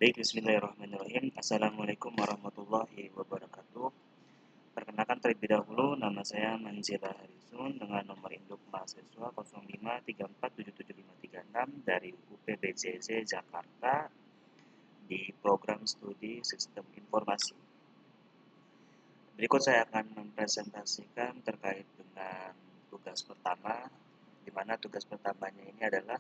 Baik, bismillahirrahmanirrahim. Assalamualaikum warahmatullahi wabarakatuh. Perkenalkan terlebih dahulu, nama saya Manzila Harisun dengan nomor induk mahasiswa 0534775536 dari UPBJJ Jakarta di program studi Sistem Informasi. Berikut saya akan mempresentasikan terkait dengan tugas pertama, di mana tugas pertamanya ini adalah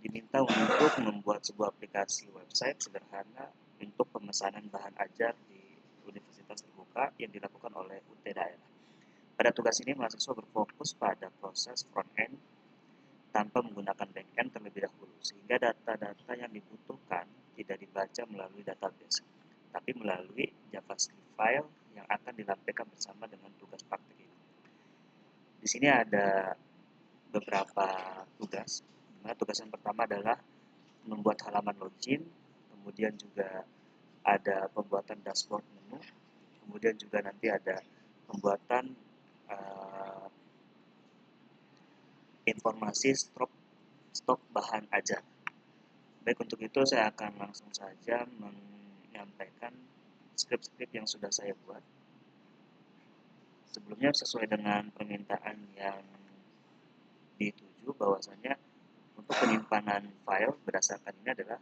diminta untuk membuat sebuah aplikasi website sederhana untuk pemesanan bahan ajar di Universitas Terbuka yang dilakukan oleh UT Daerah. Pada tugas ini, mahasiswa berfokus pada proses front-end tanpa menggunakan back-end terlebih dahulu, sehingga data-data yang dibutuhkan tidak dibaca melalui database, tapi melalui JavaScript file yang akan dilampirkan bersama dengan tugas praktik ini. Di sini ada beberapa tugas. Tugas yang pertama adalah membuat halaman login, kemudian juga ada pembuatan dashboard menu, kemudian juga nanti ada pembuatan informasi stok bahan ajar. Baik, untuk itu saya akan langsung saja menyampaikan skrip-skrip yang sudah saya buat. Sebelumnya sesuai dengan permintaan yang dituju, bahwasanya untuk penyimpanan file berdasarkan ini adalah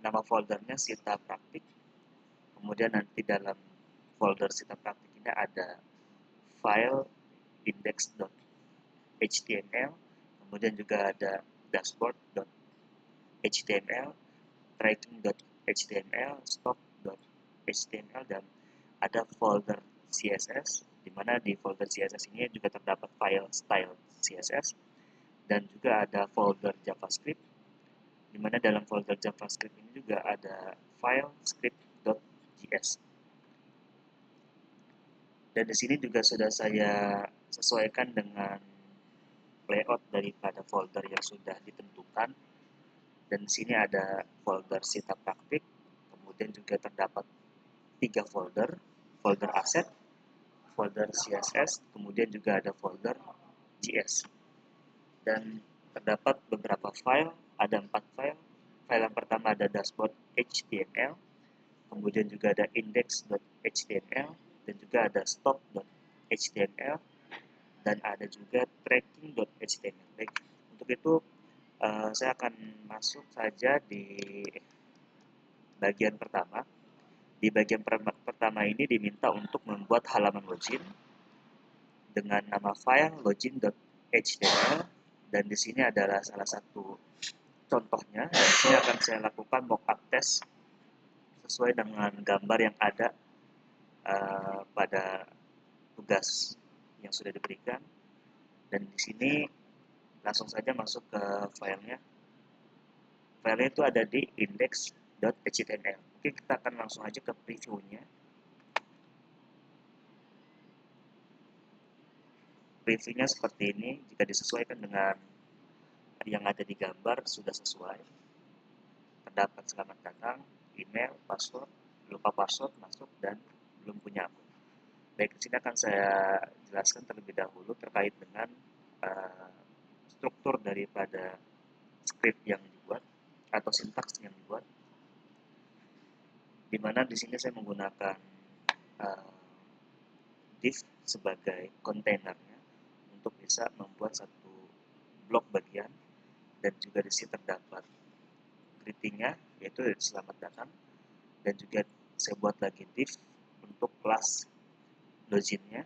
nama foldernya Sita Praktik. Kemudian nanti dalam folder Sita Praktik ini ada file index.html, kemudian juga ada dashboard.html, tracking.html, stock.html, dan ada folder CSS, di mana di folder CSS ini juga terdapat file style CSS, dan juga ada folder JavaScript, di mana dalam folder JavaScript ini juga ada file script.js. Dan di sini juga sudah saya sesuaikan dengan layout daripada folder yang sudah ditentukan. Dan di sini ada folder Sita Praktik, kemudian juga terdapat 3 folder, folder aset, folder CSS, kemudian juga ada folder JS. Dan terdapat beberapa file, ada 4 file. File yang pertama ada dashboard.html, kemudian juga ada index.html, dan juga ada stock.html, dan ada juga tracking.html. Baik, untuk itu saya akan masuk saja di bagian pertama. Di bagian pertama ini diminta untuk membuat halaman login dengan nama file login.html, dan di sini adalah salah satu contohnya. Dan di sini akan saya lakukan mockup test sesuai dengan gambar yang ada pada tugas yang sudah diberikan. Dan di sini langsung saja masuk ke filenya. Filenya itu ada di index.html. Oke, kita akan langsung aja ke previewnya. Previewnya seperti ini. Jika disesuaikan dengan yang ada di gambar sudah sesuai. Terdapat selamat datang, email, password, lupa password, masuk, dan belum punya akun. Baik, di sini akan saya jelaskan terlebih dahulu terkait dengan struktur daripada script yang dibuat atau sintaks yang dibuat. Di mana di sini saya menggunakan div sebagai kontainernya untuk bisa membuat satu blok bagian, dan juga di sini terdapat greetingnya, yaitu selamat datang, dan juga saya buat lagi div untuk kelas loginnya.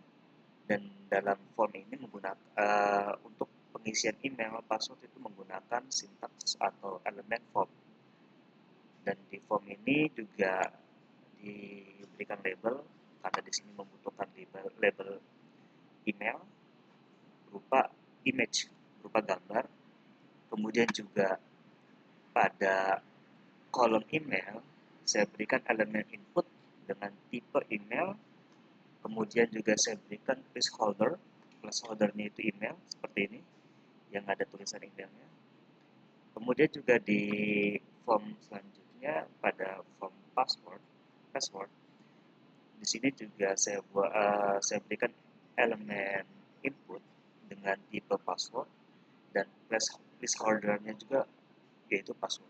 Dan dalam form ini menggunakan untuk pengisian email password itu menggunakan sintaks atau elemen form. Dan di form ini juga diberikan label, karena di sini membutuhkan label email berupa image, berupa gambar. Kemudian juga pada kolom email saya berikan elemen input dengan tipe email. Kemudian juga saya berikan placeholdernya itu email seperti ini, yang ada tulisan emailnya. Kemudian juga di form selanjutnya pada form password, di sini juga saya berikan elemen input dengan tipe password, dan placeholdernya juga yaitu password.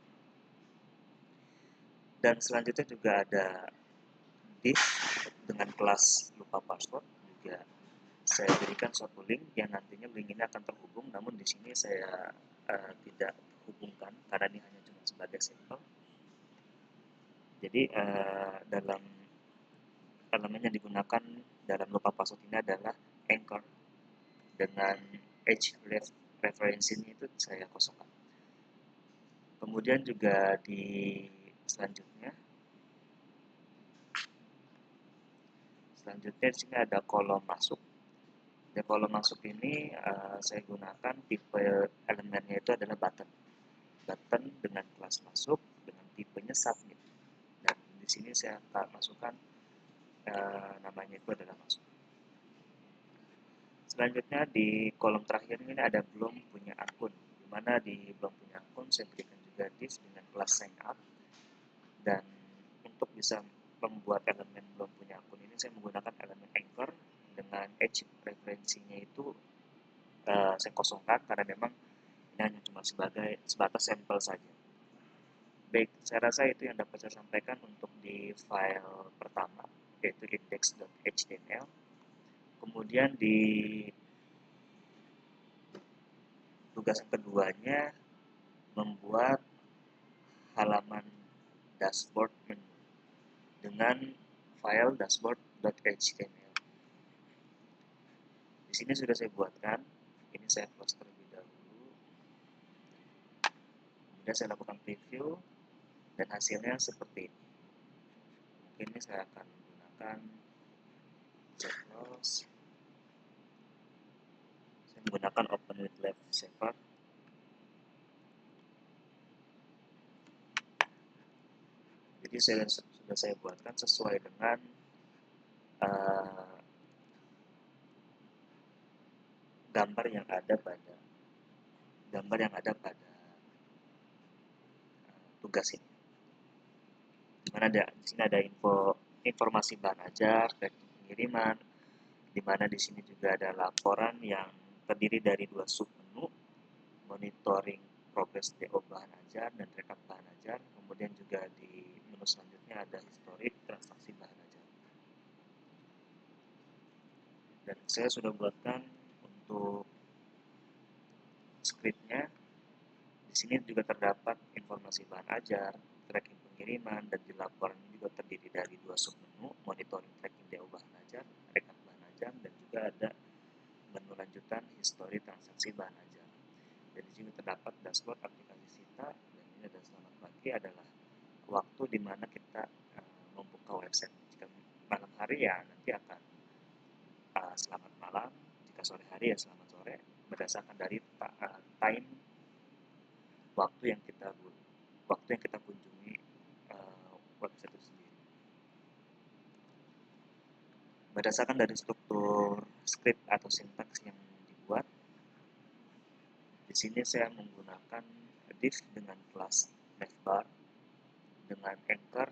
Dan selanjutnya juga ada div dengan kelas lupa password, juga saya berikan suatu link yang nantinya link ini akan terhubung, namun di sini saya tidak hubungkan karena ini hanya cuma sebagai sampel. Jadi dalam elemen yang digunakan dalam lupa password ini adalah anchor dengan edge referensinya itu saya kosongkan. Kemudian juga di selanjutnya di sini ada kolom masuk. Di kolom masuk ini saya gunakan tipe elemennya itu adalah button dengan kelas masuk dengan tipenya submit. Dan di sini saya akan masukkan namanya itu adalah masuk. Selanjutnya di kolom terakhir ini ada belum punya akun, di mana di belum punya akun saya berikan juga div dengan kelas sign up. Dan untuk bisa membuat elemen belum punya akun ini saya menggunakan elemen anchor dengan edge referensinya itu saya kosongkan karena memang ini hanya cuma sebatas sampel saja. Baik, saya rasa itu yang dapat saya sampaikan untuk di file pertama, yaitu index.html. Kemudian di tugas keduanya membuat halaman dashboard menu dengan file dashboard.html. Di sini sudah saya buatkan. Ini saya close terlebih dahulu. Kemudian saya lakukan preview dan hasilnya seperti ini. Mungkin ini saya akan menggunakan close. Saya menggunakan open with left saver. Jadi sudah saya buatkan sesuai dengan gambar yang ada pada tugas ini. Dimana di sini ada informasi bahan ajar, tracking pengiriman, di mana di sini juga ada laporan yang terdiri dari 2 submenu, monitoring progres DO bahan ajar dan rekap bahan ajar. Kemudian juga di menu selanjutnya ada historik transaksi bahan ajar. Dan saya sudah buatkan untuk scriptnya. Di sini juga terdapat informasi bahan ajar, tracking pengiriman, dan di laporan ini juga terdiri dari 2 submenu, monitoring tracking DO bahan ajar, rekap bahan ajar, dan juga ada menu lanjutan histori transaksi bahan ajar. Dan di sini terdapat dashboard aplikasi Sita, dan ini ada selamat pagi adalah waktu di mana kita membuka website. Jika malam hari ya nanti akan selamat malam, jika sore hari ya selamat sore, berdasarkan dari time waktu yang kita kunjungi website itu sendiri. Berdasarkan dari struktur script atau sintaks yang dibuat, di sini saya menggunakan div dengan kelas navbar dengan anchor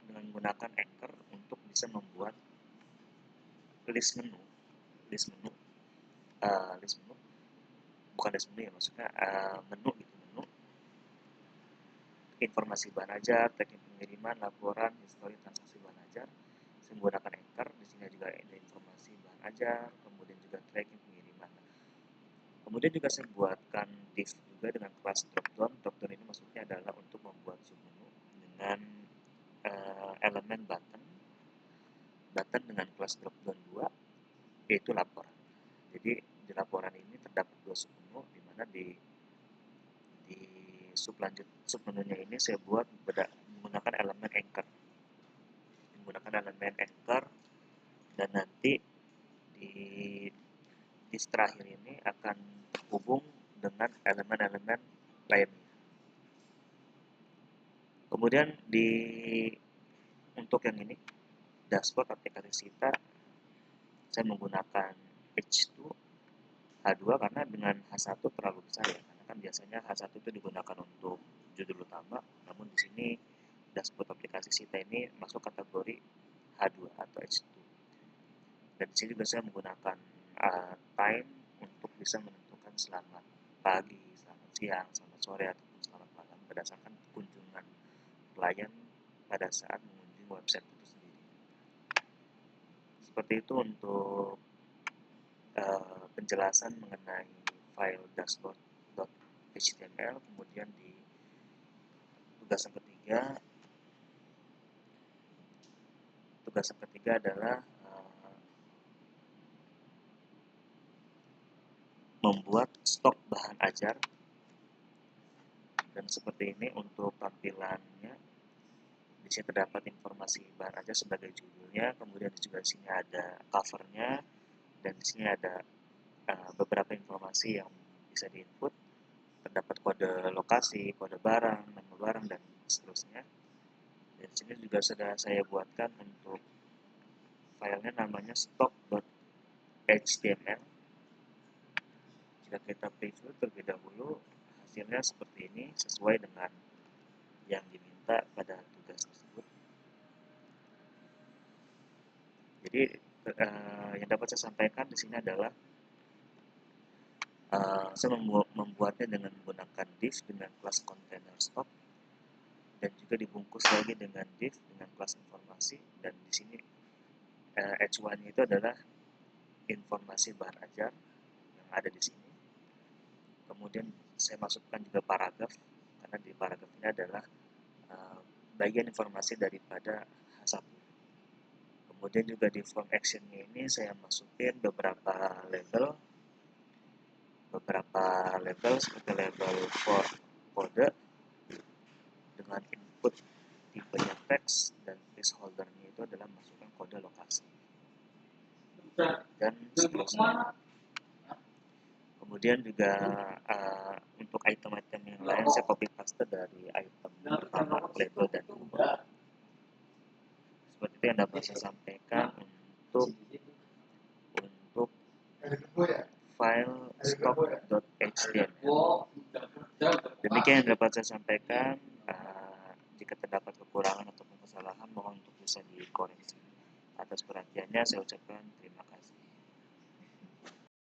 dengan menggunakan anchor untuk bisa membuat list menu bukan list menu ya, maksudnya menu informasi bahan ajar, tracking pengiriman, laporan, histori transaksi bahan ajar. Saya menggunakan anchor, di sini juga ada informasi bahan ajar, kemudian juga tracking pengiriman. Kemudian juga saya buatkan div juga dengan kelas dropdown. Dropdown ini maksudnya adalah untuk membuat submenu dengan elemen button dengan kelas dropdown 2, yaitu laporan. Jadi di laporan ini terdapat 2 submenu, di mana di submenunya ini saya buat menggunakan elemen anchor. Dan nanti di terakhir ini akan terhubung dengan elemen-elemen lainnya. Kemudian untuk yang ini dashboard aplikasi Sita, saya menggunakan H2 H2 karena dengan H1 terlalu besar ya, karena kan biasanya H1 itu digunakan untuk judul utama, namun di sini dashboard aplikasi Sita ini masuk kategori H2 atau H2. Dan di sini juga saya menggunakan time untuk bisa menentukan selamat pagi, selamat siang, selamat sore, ataupun selamat malam berdasarkan kunjungan klien pada saat mengunjungi website itu sendiri. Seperti itu untuk penjelasan mengenai file dashboard.html. Kemudian di tugas yang ketiga adalah membuat stok bahan ajar. Dan seperti ini untuk tampilannya. Di sini terdapat informasi bahan ajar sebagai judulnya, kemudian juga di sini ada covernya, dan di sini ada beberapa informasi yang bisa diinput. Terdapat kode lokasi, kode barang, nama barang, dan seterusnya. Dan di sini juga sudah saya buatkan untuk filenya namanya stock.html. Jika kita preview terlebih dahulu, hasilnya seperti ini sesuai dengan yang diminta pada tugas tersebut. Jadi yang dapat saya sampaikan di sini adalah saya membuatnya dengan menggunakan div dengan kelas container stock, dan juga dibungkus lagi dengan div dengan kelas informasi, dan di sini h1 itu adalah informasi bahan ajar yang ada di sini. Kemudian saya masukkan juga paragraf, karena di paragraf ini adalah bagian informasi daripada H1. Kemudian juga di form action-nya ini saya masukin beberapa label seperti label for kode dengan input tipenya teks, dan placeholder-nya itu adalah masukkan kode lokasi dan seterusnya. Kemudian juga untuk item-item yang lain saya copy paste dari item pertama, label dan umur. Seperti itu yang dapat saya sampaikan untuk file stock.html. Demikian yang dapat saya sampaikan. Jika terdapat kekurangan ataupun kesalahan, mohon untuk bisa dikoreksi. Atas perhatiannya saya ucapkan terima kasih.